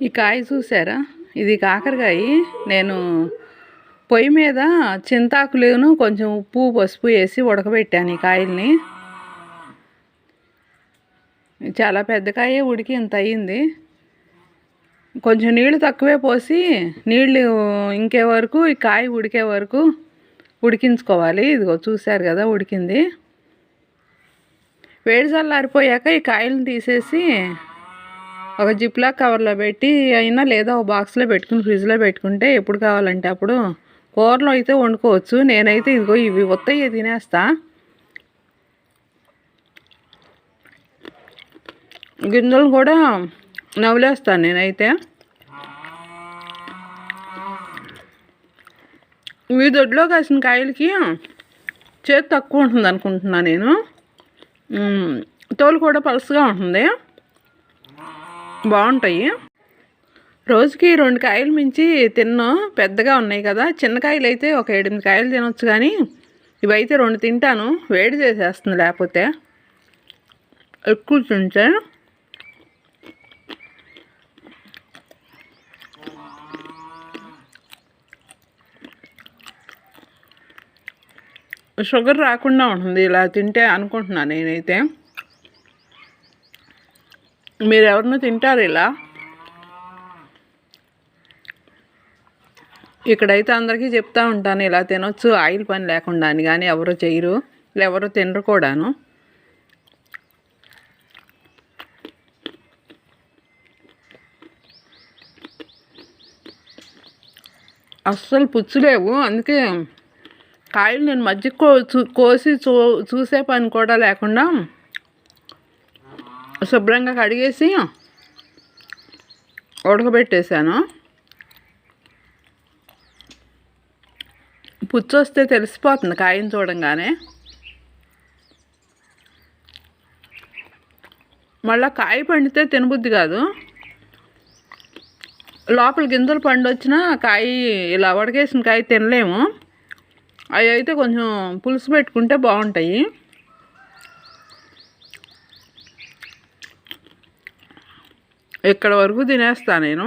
ఈ కాయ చూసారా? ఇది కాకరకాయ. నేను పొయ్యి మీద చింతాకులను కొంచెం ఉప్పు పసుపు వేసి ఉడకబెట్టాను ఈ కాయల్ని. చాలా పెద్ద కాయ, ఉడికి ఇంత అయ్యింది. కొంచెం నీళ్ళు తక్కువే పోసి నీళ్ళు ఇంకే వరకు ఈ కాయ ఉడికే వరకు ఉడికించుకోవాలి. ఇదిగో చూశారు కదా, ఉడికింది. వేడి చల్లారిపోయాక ఈ కాయలను తీసేసి ఒక జిప్లా కవర్లో పెట్టి అయినా లేదా ఒక బాక్స్లో పెట్టుకుని ఫ్రిడ్జ్లో పెట్టుకుంటే ఎప్పుడు కావాలంటే అప్పుడు కూరలో అయితే వండుకోవచ్చు. నేనైతే ఇదిగో ఇవి ఉత్తయ్యే తినేస్తా. గింజలు కూడా నవ్వులేస్తాను నేనైతే. ఈ దొడ్లో కాసిన కాయలకి చేతి తక్కువ ఉంటుంది అనుకుంటున్నా నేను. తోలు కూడా పలుసుగా ఉంటుంది, బాగుంటాయి. రోజుకి 2 కాయలు మించి తిన్నాం. పెద్దగా ఉన్నాయి కదా, చిన్న కాయలు అయితే ఒక 7-8 కాయలు తినొచ్చు, కానీ ఇవైతే 2 తింటాను. వేడి చేసేస్తుంది లేకపోతే ఎక్కువ తింటే. షుగర్ రాకుండా ఉంటుంది ఇలా తింటే అనుకుంటున్నాను నేనైతే. మీరు ఎవరినో తింటారు ఇలా? ఇక్కడైతే అందరికీ చెప్తా ఉంటాను ఇలా తినొచ్చు ఆయిల్ పని లేకుండా అని, కానీ ఎవరు చేయరు, ఎవరు తినరు కూడాను. అస్సలు పుచ్చులేవు, అందుకే కాయలు నేను మధ్య కోసి చూసే పని కూడా లేకుండా శుభ్రంగా కడిగేసి ఉడకబెట్టేశాను. పుచ్చు వస్తే తెలిసిపోతుంది కాయను చూడంగానే. మళ్ళీ కాయ పండితే తినబుద్ధి కాదు. లోపల గింజలు పండొచ్చినా కాయ ఇలా ఉడకేసిన కాయ తినలేము. అవి అయితే కొంచెం పులుసు పెట్టుకుంటే బాగుంటాయి. ఇక్కడ వరకు తినేస్తా నేను.